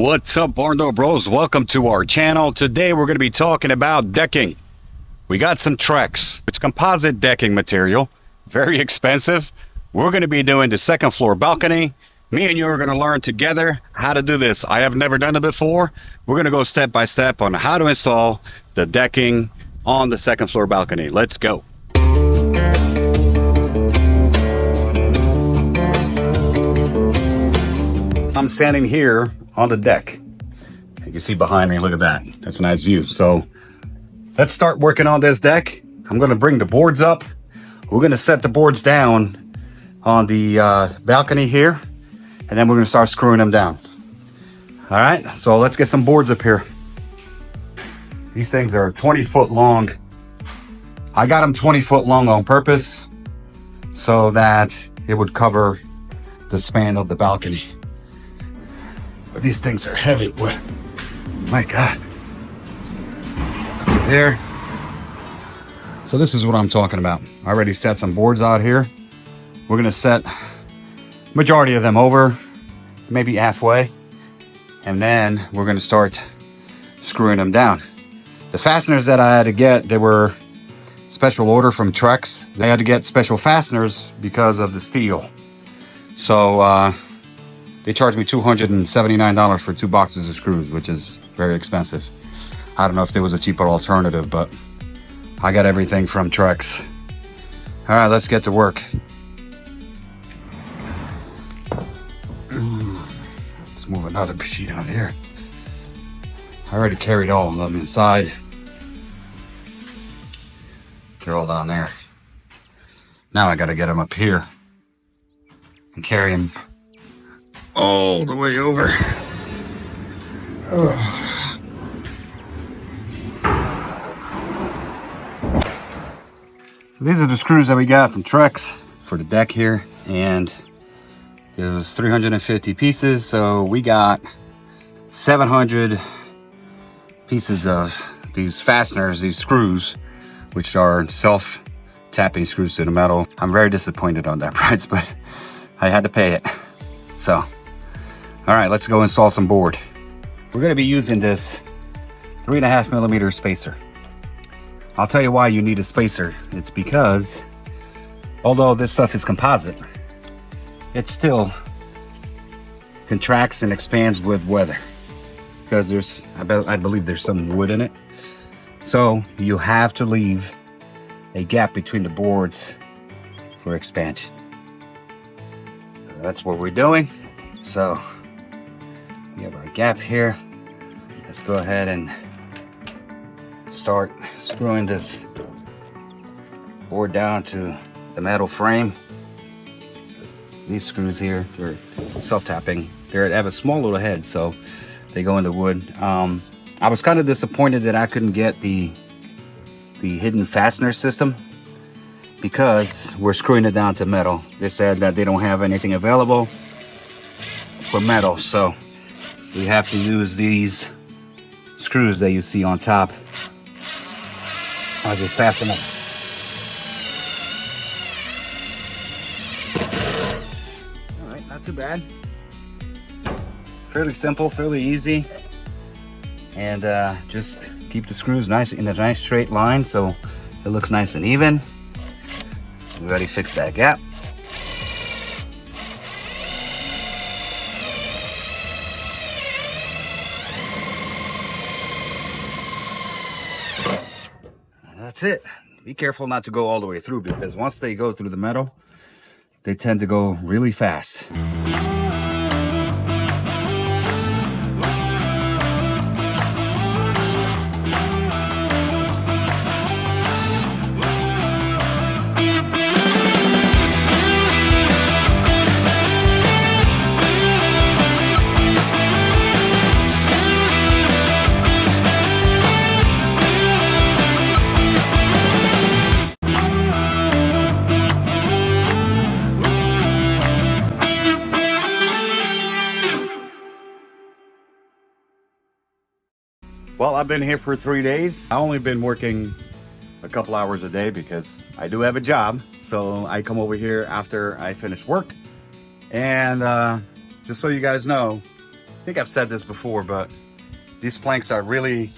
What's up, Barndo bros? Welcome to our channel. Today we're going to be talking about decking. We got some Trex. It's composite decking material, very expensive. We're going to be doing the second floor balcony. Me and you are going to learn together how to do this. I have never done it before. We're going to go step by step on how to install the decking on the second floor balcony. Let's go. I'm standing here on the deck. You can see behind me, look at that. That's a nice view. So let's start working on this deck. I'm gonna bring the boards up. We're gonna set the boards down on the balcony here, and then we're gonna start screwing them down. All right, so let's get some boards up here. These things are 20 foot long. I got them 20 foot long on purpose so that it would cover the span of the balcony. But these things are heavy, boy. My God. There. So this is what I'm talking about. I already set some boards out here. We're gonna set majority of them over, maybe halfway, and then we're gonna start screwing them down. The fasteners that I had to get, they were special order from Trex. They had to get special fasteners because of the steel. So they charged me $279 for 2 boxes of screws, which is very expensive. I don't know if there was a cheaper alternative, but I got everything from Trex. All right, let's get to work. Let's move another sheet out here. I already carried all of them inside. They're all down there. Now I gotta get them up here and carry them all the way over. Ugh. These are the screws that we got from Trex for the deck here, and it was 350 pieces, so we got 700 pieces of these fasteners, these screws, which are self-tapping screws to the metal. I'm very disappointed on that price, but I had to pay it. So, all right, let's go install some board. We're gonna be using this 3.5 millimeter spacer. I'll tell you why you need a spacer. It's because, although this stuff is composite, it still contracts and expands with weather. Because I believe there's some wood in it. So you have to leave a gap between the boards for expansion. That's what we're doing. So we have our gap here. Let's go ahead and start screwing this board down to the metal frame. These screws here, they're self-tapping. They have a small little head, so they go in the wood. I was kind of disappointed that I couldn't get the hidden fastener system because we're screwing it down to metal. They said that they don't have anything available for metal, so we have to use these screws that you see on top. I'll just fasten them. All right, not too bad. Fairly simple, fairly easy. And just keep the screws nice in a nice straight line so it looks nice and even. We already fixed that gap. And that's it. Be careful not to go all the way through, because once they go through the metal, they tend to go really fast. Well, I've been here for 3 days. I've only been working a couple hours a day because I do have a job. So I come over here after I finish work. And just so you guys know, I think I've said this before, but these planks are really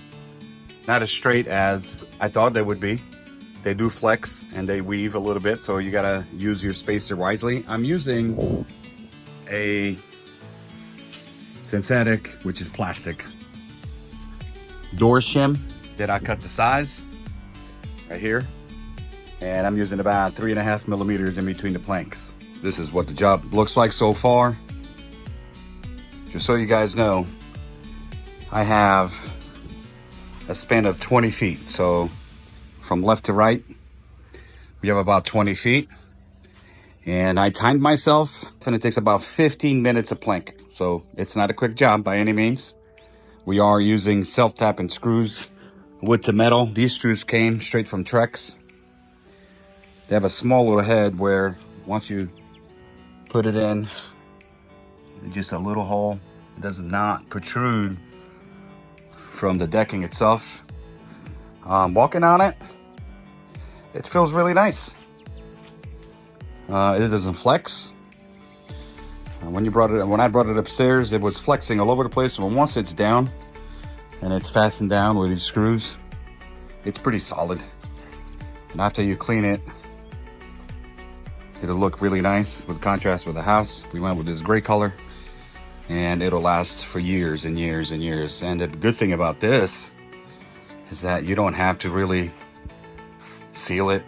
not as straight as I thought they would be. They do flex and they weave a little bit, so you gotta use your spacer wisely. I'm using a synthetic, which is plastic, door shim that I cut the size right here. And I'm using about 3.5 millimeters in between the planks. This is what the job looks like so far. Just so you guys know, I have a span of 20 feet. So from left to right, we have about 20 feet. And I timed myself, and it takes about 15 minutes a plank. So it's not a quick job by any means. We are using self-tapping screws, wood to metal. These screws came straight from Trex. They have a small little head where once you put it in, just a little hole. It does not protrude from the decking itself. Walking on it, it feels really nice. It doesn't flex. When I brought it upstairs, it was flexing all over the place. But once it's down and it's fastened down with these screws, it's pretty solid. And after you clean it, it'll look really nice with contrast with the house. We went with this gray color, and it'll last for years and years and years. And the good thing about this is that you don't have to really seal it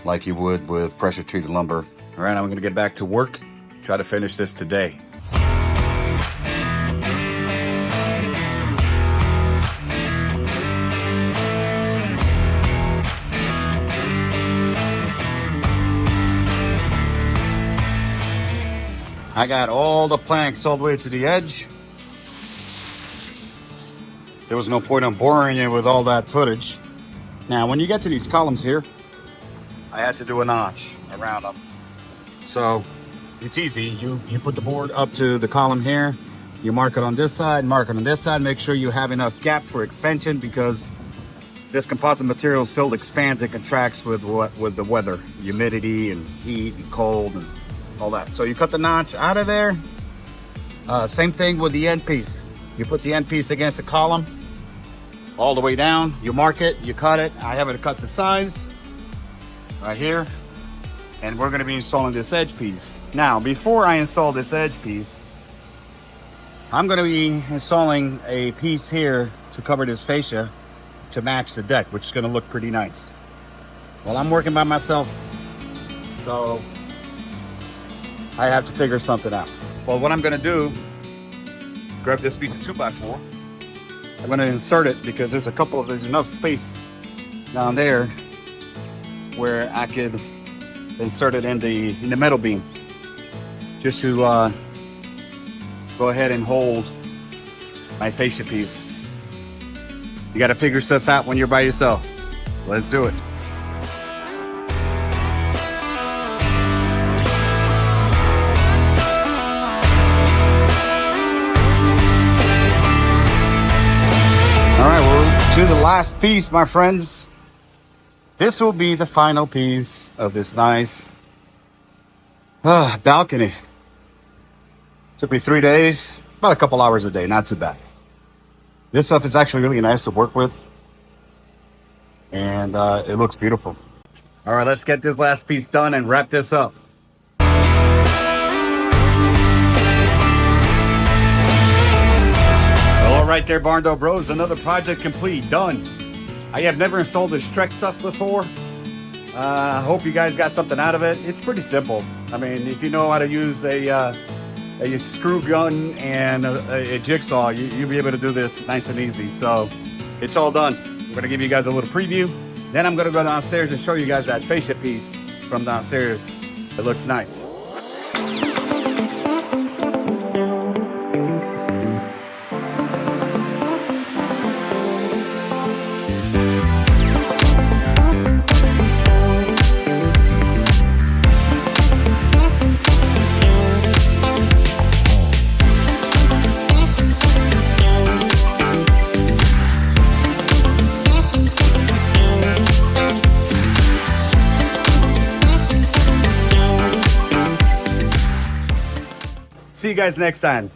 like you would with pressure treated lumber. All right, I'm gonna get back to work, try to finish this today. I got all the planks all the way to the edge. There was no point in boring it with all that footage. Now, when you get to these columns here, I had to do a notch around them. So it's easy. You put the board up to the column here. You mark it on this side, mark it on this side. Make sure you have enough gap for expansion, because this composite material still expands and contracts with the weather, humidity and heat and cold and all that. So you cut the notch out of there. Same thing with the end piece. You put the end piece against the column all the way down. You mark it, you cut it. I have it cut the size right here. And we're gonna be installing this edge piece. Now, before I install this edge piece, I'm gonna be installing a piece here to cover this fascia to match the deck, which is gonna look pretty nice. Well, I'm working by myself, so I have to figure something out. Well, what I'm gonna do is grab this piece of 2x4. I'm gonna insert it because there's enough space down there where I could insert it in the metal beam, just to go ahead and hold my fascia piece. You gotta figure stuff out when you're by yourself. Let's do it. All right, we're to the last piece, my friends. This will be the final piece of this nice balcony. Took me 3 days, about a couple hours a day, not too bad. This stuff is actually really nice to work with, and it looks beautiful. All right, let's get this last piece done and wrap this up. All right there, Barndo Bros, another project complete, done. I have never installed this Trex stuff before. I hope you guys got something out of it. It's pretty simple. I mean, if you know how to use a screw gun and a jigsaw, you'll be able to do this nice and easy. So it's all done. We're gonna give you guys a little preview. Then I'm gonna go downstairs and show you guys that fascia piece from downstairs. It looks nice. See you guys next time.